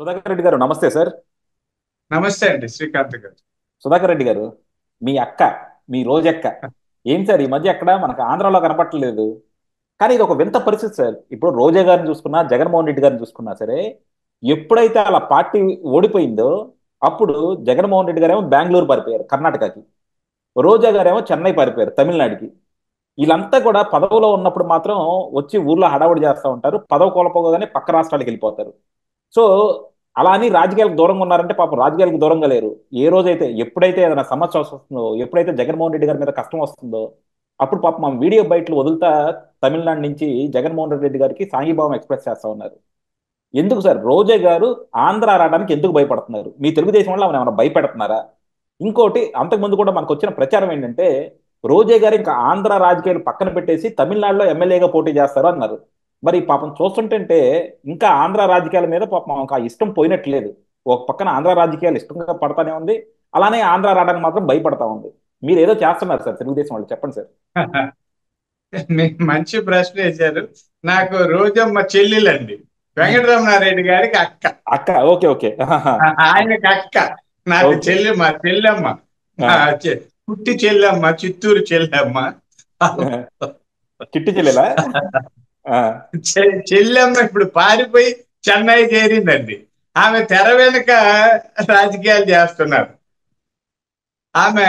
సుధాకర్ రెడ్డి గారు నమస్తే సార్. నమస్తే అండి శ్రీకాంత్ గారు. సుధాకర్ రెడ్డి గారు, మీ అక్క, మీ రోజక్క ఏం సార్ ఈ మధ్య ఎక్కడ మనకు ఆంధ్రాలో కనపట్టలేదు. కానీ ఇది ఒక వింత పరిస్థితి సార్. ఇప్పుడు రోజా గారిని చూసుకున్నా, జగన్మోహన్ రెడ్డి గారిని చూసుకున్నా సరే, ఎప్పుడైతే అలా పార్టీ ఓడిపోయిందో అప్పుడు జగన్మోహన్ రెడ్డి గారేమో బెంగళూరు పారిపోయారు కర్ణాటకకి, రోజా గారేమో చెన్నై పారిపోయారు తమిళనాడుకి. వీళ్ళంతా కూడా పదవిలో ఉన్నప్పుడు మాత్రం వచ్చి ఊర్లో హడావుడి చేస్తూ ఉంటారు, పదవి కోల్పోగానే పక్క రాష్ట్రాలకు వెళ్ళిపోతారు. సో అలా అని రాజకీయాలకు దూరంగా ఉన్నారంటే పాపం రాజకీయాలకు దూరంగా లేరు. ఏ రోజైతే ఎప్పుడైతే ఏదైనా సమస్య వస్తుందో, ఎప్పుడైతే జగన్మోహన్ రెడ్డి గారి మీద కష్టం వస్తుందో అప్పుడు పాపం మా వీడియో బయటలు వదులుతా తమిళనాడు నుంచి జగన్మోహన్ రెడ్డి గారికి సాంఘీభావం ఎక్స్ప్రెస్ చేస్తా ఉన్నారు. ఎందుకు సార్ రోజా గారు ఆంధ్ర రావడానికి ఎందుకు భయపడుతున్నారు? మీ తెలుగుదేశం వల్ల ఆమెను ఏమైనా భయపెడుతున్నారా? ఇంకోటి, అంతకుముందు కూడా మనకు వచ్చిన ప్రచారం ఏంటంటే రోజా గారు ఇంకా ఆంధ్ర రాజకీయాలు పక్కన పెట్టేసి తమిళనాడులో ఎమ్మెల్యేగా పోటీ చేస్తారు అన్నారు. మరి పాపం చూస్తుంటే ఇంకా ఆంధ్ర రాజకీయాల మీద పాపం ఆమెకు ఆ ఇష్టం పోయినట్లేదు. ఒక పక్కన ఆంధ్ర రాజకీయాలు ఇష్టంగా పడతానే ఉంది, అలానే ఆంధ్ర రావడానికి మాత్రం భయపడతా ఉంది. మీరు ఏదో చేస్తున్నారు సార్ తెలుగుదేశం వాళ్ళు, చెప్పండి సార్. మీకు మంచి ప్రశ్న వేశారు. నాకు రోజమ్మ చెల్లెలండి. ఉమ్. వెంకటరమణారెడ్డి గారికి అక్క. అక్క, ఓకే ఓకే. ఆయనకి అక్క. నాకు ఓకే. చెల్లెమ్మ చెల్లెమ్మ. ఆ, ఆ, పుట్టి చెల్లెమ్మ, చిత్తూరు చెల్లెమ్మ. చిట్టి చెల్లెలా? ఆ, చెల్లెమ్మ ఇప్పుడు పారిపోయి చెన్నై చేరిందండి. ఆమె తెర వెనుక రాజకీయాలు చేస్తున్నారు. ఆమె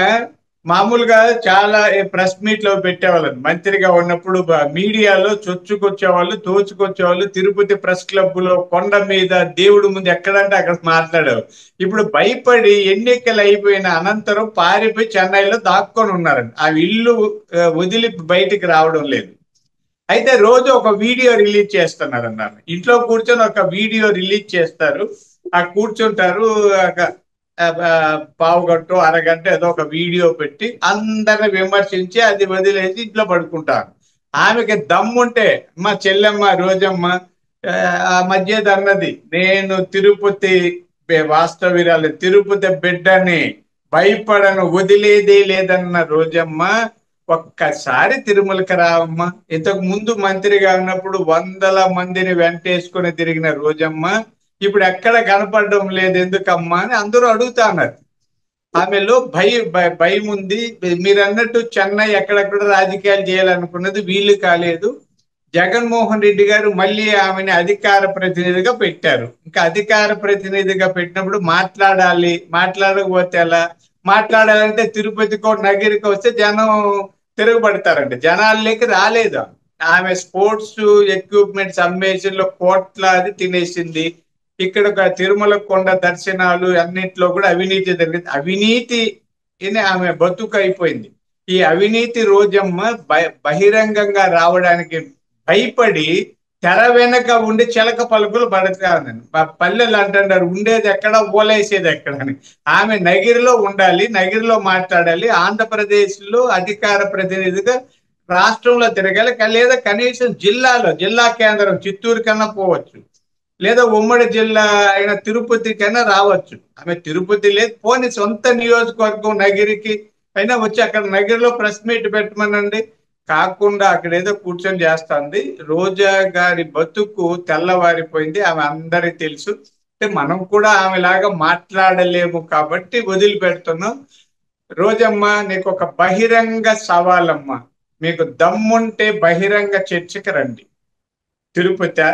మామూలుగా చాలా ప్రెస్ మీట్ లో పెట్టేవాళ్ళు. మంత్రిగా ఉన్నప్పుడు మీడియాలో చొచ్చుకొచ్చేవాళ్ళు, తోచుకొచ్చేవాళ్ళు. తిరుపతి ప్రెస్ క్లబ్ లో కొండ మీద దేవుడి ముందు ఎక్కడంటే అక్కడ మాట్లాడేవారు. ఇప్పుడు భయపడి ఎన్నికలు అయిపోయిన అనంతరం పారిపోయి చెన్నైలో దాక్కొని ఉన్నారండి. ఆ ఇల్లు వదిలి బయటికి రావడం లేదు. అయితే రోజు ఒక వీడియో రిలీజ్ చేస్తున్నారు అన్నారు. ఇంట్లో కూర్చొని ఒక వీడియో రిలీజ్ చేస్తారు. ఆ కూర్చుంటారు. పావు గంట అరగంట ఏదో ఒక వీడియో పెట్టి అందరిని విమర్శించి అది వదిలేసి ఇంట్లో పడుకుంటారు. ఆమెకి దమ్ముంటే మా చెల్లెమ్మ రోజమ్మ ఆ, ఆ మధ్య అన్నది, నేను తిరుపతి వాస్తవ్యురాలు, తిరుపతి బిడ్డని, భయపడను, వదిలేదే లేదన్న రోజమ్మ ఒక్కసారి తిరుమలకి రావమ్మ. ఇంతకు ముందు మంత్రిగా ఉన్నప్పుడు వందల మందిని వెంటేసుకుని తిరిగిన రోజమ్మ ఇప్పుడు ఎక్కడ కనపడడం లేదు ఎందుకమ్మా అని అందరూ అడుగుతా ఉన్నారు. ఆమెలో భయం ఉంది. మీరు అన్నట్టు చెన్నై ఎక్కడెక్కడ రాజకీయాలు చేయాలనుకున్నది వీలు కాలేదు. జగన్మోహన్ రెడ్డి గారు మళ్ళీ ఆమెని అధికార ప్రతినిధిగా పెట్టారు. ఇంకా అధికార ప్రతినిధిగా పెట్టినప్పుడు మాట్లాడాలి, మాట్లాడకపోతే ఎలా? మాట్లాడాలంటే తిరుపతికో నగిరికో వస్తే జనం తిరగబడతారండి. జనాల్లోకి రాలేదు. ఆమె స్పోర్ట్స్ ఎక్విప్మెంట్స్ అమ్మేషన్లో కోట్లాది తినేసింది. ఇక్కడ ఒక తిరుమల కొండ దర్శనాలు అన్నింటిలో కూడా అవినీతి జరిగింది. అవినీతి ఆమె బతుకు అయిపోయింది. ఈ అవినీతి రోజమ్మ బహిరంగంగా రావడానికి భయపడి తెర వెనక ఉండి చిలక పలుకులు పడతానని పల్లెలు అంటున్నారు, ఉండేది ఎక్కడ, ఓలేసేది ఎక్కడ అని. ఆమె నగిరిలో ఉండాలి, నగిరిలో మాట్లాడాలి, ఆంధ్రప్రదేశ్ లో అధికార ప్రతినిధిగా రాష్ట్రంలో తిరగాలి. లేదా కనీసం జిల్లా కేంద్రం చిత్తూరు కన్నా పోవచ్చు, లేదా ఉమ్మడి జిల్లా అయిన తిరుపతి కన్నా రావచ్చు. ఆమె తిరుపతి లేదు, పోనీ సొంత నియోజకవర్గం నగిరికి అయినా వచ్చి అక్కడ నగిరిలో ప్రెస్ మీట్ పెట్టమనండి. కాకుండా అక్కడ ఏదో కూర్చొని చేస్తుంది. రోజా గారి బతుకు తెల్లవారిపోయింది, ఆమె అందరికి తెలుసు. అంటే మనం కూడా ఆమెలాగా మాట్లాడలేము కాబట్టి వదిలిపెడుతున్నాం. రోజమ్మ, నీకు ఒక బహిరంగ సవాలమ్మ. మీకు దమ్ముంటే బహిరంగ చర్చకి రండి. తిరుపతి,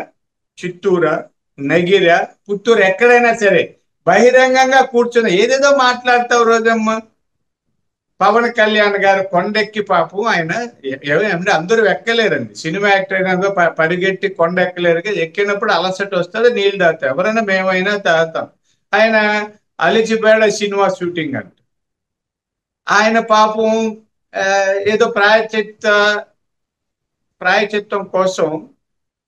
చిత్తూరు, నగిర, పుత్తూరు ఎక్కడైనా సరే బహిరంగంగా కూర్చొని ఏదేదో మాట్లాడతావు రోజమ్మ. పవన్ కళ్యాణ్ గారు కొండెక్కి పాపం ఆయన ఏమంటే అందరూ ఎక్కలేరండి. సినిమా యాక్టర్ అయినా పరిగెట్టి కొండ ఎక్కలేరు. ఎక్కినప్పుడు అలసట వస్తుంది, నీళ్ళు తాగుతాం. ఎవరైనా మేమైనా తాగుతాం. ఆయన అలిచిపేడ సినిమా షూటింగ్ అంట. ఆయన పాపం ఆ, ఏదో ప్రాయచిత్తం కోసం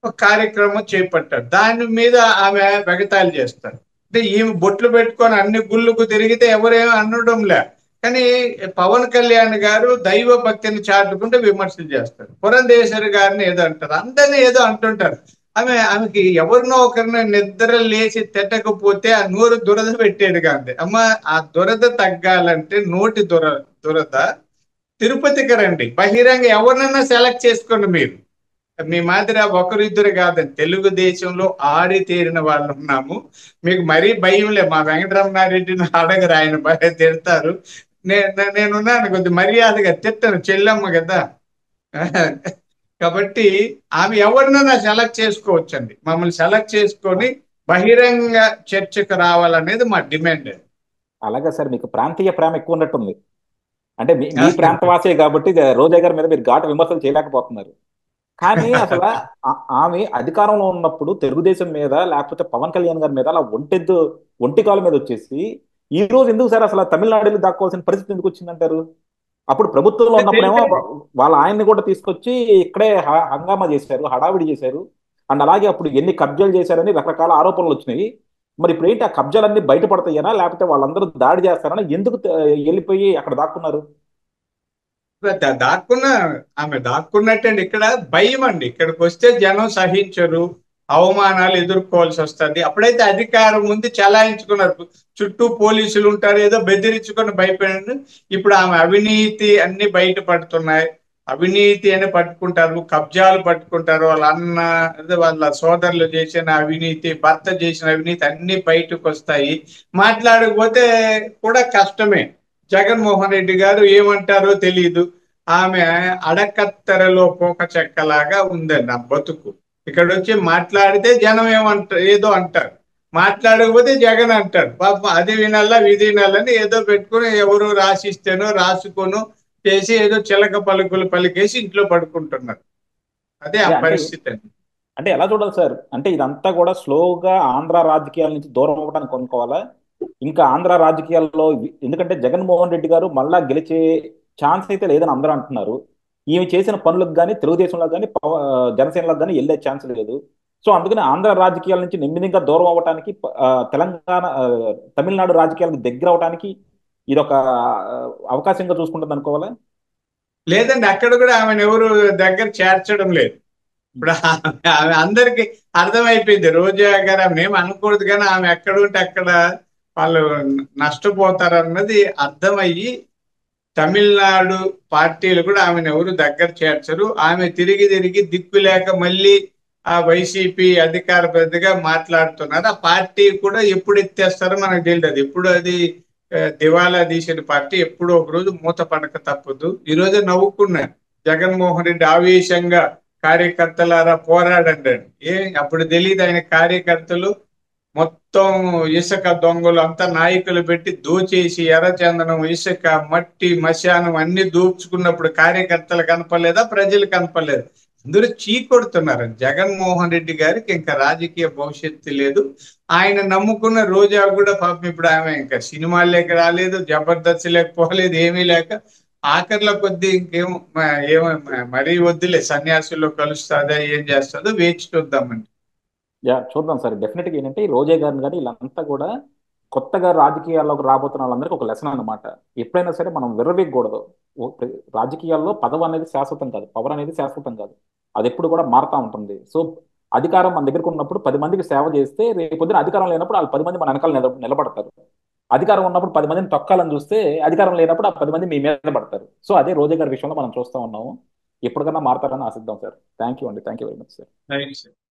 ఒక కార్యక్రమం చేపట్టారు. దాని మీద ఆమె వెగతాళి చేస్తారు. అంటే ఈమె బొట్లు పెట్టుకొని అన్ని గుళ్ళకు తిరిగితే ఎవరేమీ అనడం లే. కానీ పవన్ కళ్యాణ్ గారు దైవ భక్తిని చాటుకుంటూ విమర్శలు చేస్తారు. పురంధేశ్వరి గారిని ఏదో అంటారు, అందరినీ ఏదో అంటుంటారు. ఆమెకి ఎవరినో ఒకరిని నిద్ర లేచి తిట్టకపోతే ఆ నోరు దురద పెట్టేది కాదు. అమ్మ, ఆ దురద తగ్గాలంటే నోటి దురద తిరుపతికి రండి, బహిరంగ ఎవరినైనా సెలెక్ట్ చేసుకోండి మీరు. మీ మాదిరి ఒకరిద్దరు కాదండి, తెలుగుదేశంలో ఆరితేరిన వాళ్ళు ఉన్నాము. మీకు మరీ భయం లే, మా వెంకటరమణారెడ్డిని అడగరు, ఆయన బాగా తిడతారు. నేనున్నాను, కొద్ది మర్యాదగా తిట్టను, చెల్లెమ్మ కదా. కాబట్టి ఆమె ఎవరినైనా సెలెక్ట్ చేసుకోవచ్చండి. మమ్మల్ని సెలెక్ట్ చేసుకొని బహిరంగ చర్చకు రావాలనేది మా డిమాండ్. అలాగే సార్, మీకు ప్రాంతీయ ప్రేమ ఎక్కువ ఉన్నట్టుంది. అంటే మీ ప్రాంతవాసే కాబట్టి రోజా గారి మీద మీరు ఘాటు విమర్శలు చేయలేకపోతున్నారు. కానీ అసలు ఆమె అధికారంలో ఉన్నప్పుడు తెలుగుదేశం మీద లేకపోతే పవన్ కళ్యాణ్ గారి మీద అలా ఒంటికాల మీద వచ్చేసి ఈ రోజు ఎందుకు సార్ అసలు తమిళనాడులో దాక్కోవాల్సిన పరిస్థితి ఎందుకు వచ్చిందంటారు? అప్పుడు ప్రభుత్వంలో ఉన్నప్పుడేమో తెలియదు. వాళ్ళ ఆయన్ని కూడా తీసుకొచ్చి ఇక్కడే హంగామా చేశారు, హడావిడి చేశారు. అండ్ అలాగే అప్పుడు ఎన్ని కబ్జాలు చేశారని రకరకాల ఆరోపణలు వచ్చినాయి. మరి ఇప్పుడు ఏంటి, ఆ కబ్జాలన్నీ బయటపడతాయనా లేకపోతే వాళ్ళందరూ దాడి చేస్తారనా? ఎందుకు వెళ్ళిపోయి అక్కడ దాక్కున్నారు? దాక్కున్న, ఆమె దాక్కున్నట్టండి. ఇక్కడ భయం అండి, ఇక్కడికి వస్తే జనం సహించరు, అవమానాలు ఎదుర్కోవాల్సి వస్తుంది. అప్పుడైతే అధికారం ఉంది, చలాయించుకున్నారు, చుట్టూ పోలీసులు ఉంటారు, ఏదో బెదిరించుకొని భయపడారు. ఇప్పుడు ఆమె అవినీతి అన్ని బయటపడుతున్నాయి. అవినీతి అని పట్టుకుంటారు, కబ్జాలు పట్టుకుంటారు, వాళ్ళ అన్న అదే వాళ్ళ సోదరులు చేసిన అవినీతి, భర్త చేసిన అవినీతి అన్ని బయటకు వస్తాయి. మాట్లాడకపోతే కూడా కష్టమే. జగన్మోహన్ రెడ్డి గారు ఏమంటారో తెలియదు. ఆమె అడకత్తెరలో పోక చెక్కలాగా ఉందండి ఆ బతుకు. ఇక్కడ వచ్చి మాట్లాడితే జనం ఏదో అంటారు, మాట్లాడకపోతే జగన్ అంటారు. పాపం అది వినాలా ఇది వినాలని ఏదో పెట్టుకుని ఎవరు రాసిస్తేనో రాసుకోను చేసి ఏదో చిలక పలుకులు పలికేసి ఇంట్లో పడుకుంటున్నారు. అదే ఆ అంటే పరిస్థితి అండి. అంటే ఎలా చూడాలి సార్? అంటే ఇదంతా కూడా స్లోగా ఆంధ్ర రాజకీయాల నుంచి దూరం అవ్వడానికి కొనుక్కోవాలా? ఇంకా ఆంధ్ర రాజకీయాల్లో ఎందుకంటే జగన్మోహన్ రెడ్డి గారు మళ్ళా గెలిచే ఛాన్స్ అయితే లేదని అందరూ అంటున్నారు. ఈమె చేసిన పనులకు కానీ తెలుగుదేశంలో కానీ జనసేనలో కానీ వెళ్ళే ఛాన్స్ లేదు. సో అందుకని ఆంధ్ర రాజకీయాల నుంచి నెమ్మదిగా దూరం అవ్వడానికి తెలంగాణ తమిళనాడు రాజకీయాలకు దగ్గర అవడానికి ఇది ఒక అవకాశంగా చూసుకుంటుంది అనుకోవాలా? లేదండి, అక్కడ కూడా ఆమెను ఎవరు దగ్గర చేర్చడం లేదు. ఇప్పుడు ఆమె అందరికి అర్థమైపోయింది. రోజా గారు ఆమె ఏం అనకూడదు, కానీ ఆమె ఎక్కడ ఉంటే అక్కడ వాళ్ళు నష్టపోతారన్నది అర్థమయ్యి తమిళనాడు పార్టీలు కూడా ఆమెను ఎవరు దగ్గర చేర్చరు. ఆమె తిరిగి తిరిగి దిక్కు లేక మళ్ళీ ఆ వైసీపీ అధికార ప్రతిగా మాట్లాడుతున్నారు. ఆ పార్టీ కూడా ఎప్పుడు ఎత్తేస్తారో మనకు తెలియదు. ఎప్పుడు అది దివాలా తీసిన పార్టీ ఎప్పుడో ఒక రోజు మూత పడక తప్పదు. ఈ రోజే నవ్వుకున్నారు, జగన్మోహన్ రెడ్డి ఆవేశంగా కార్యకర్తలారా పోరాడండి అని. అప్పుడు తెలియదు ఆయన కార్యకర్తలు మొత్తం ఇసుక దొంగలు అంతా నాయకులు పెట్టి దోచేసి ఎర్రచందనం, ఇసుక, మట్టి, మశానం అన్ని దోచుకున్నప్పుడు కార్యకర్తలు కనపడలేదా, ప్రజలు కనపడలేదు? అందరూ చీకొడుతున్నారు. జగన్మోహన్ రెడ్డి గారికి ఇంకా రాజకీయ భవిష్యత్తు లేదు. ఆయన నమ్ముకున్న రోజా కూడా పాపం ఇప్పుడు ఆమె ఇంకా సినిమాల్లోకి రాలేదు, జబర్దస్త్ లేకపోలేదు, ఏమీ లేక ఆఖరిలో కొద్ది ఇంకేమో ఏమో మరీ వద్దులే, సన్యాసుల్లో కలుస్తుందా ఏం చేస్తుందో వేచి చూద్దామండి. యా, చూద్దాం సార్. డెఫినెట్గా ఏంటంటే ఈ రోజా గారిని కానీ వీళ్ళంతా కూడా కొత్తగా రాజకీయాల్లోకి రాబోతున్న వాళ్ళందరికీ ఒక లెసన్ అన్నమాట. ఎప్పుడైనా సరే మనం విర్రవీగకూడదు. రాజకీయాల్లో పదవి అనేది శాశ్వతం కాదు, పవర్ అనేది శాశ్వతం కాదు. అది ఎప్పుడు కూడా మారుతూ ఉంటుంది. సో అధికారం మన దగ్గరకు ఉన్నప్పుడు 10 మందికి సేవ చేస్తే రేపు పొద్దున అధికారం లేనప్పుడు వాళ్ళు 10 మంది మన వెనకాల నిలబడతారు. అధికారం ఉన్నప్పుడు 10 మందిని తొక్కాలని చూస్తే అధికారం లేనప్పుడు ఆ 10 మంది మీ మీద పడతారు. సో అదే రోజా గారి విషయంలో మనం చూస్తూ ఉన్నాము. ఎప్పటికన్నా మారుతారని ఆశిద్దాం సార్. థ్యాంక్ యూ అండి, thank you very much sir. Thanks.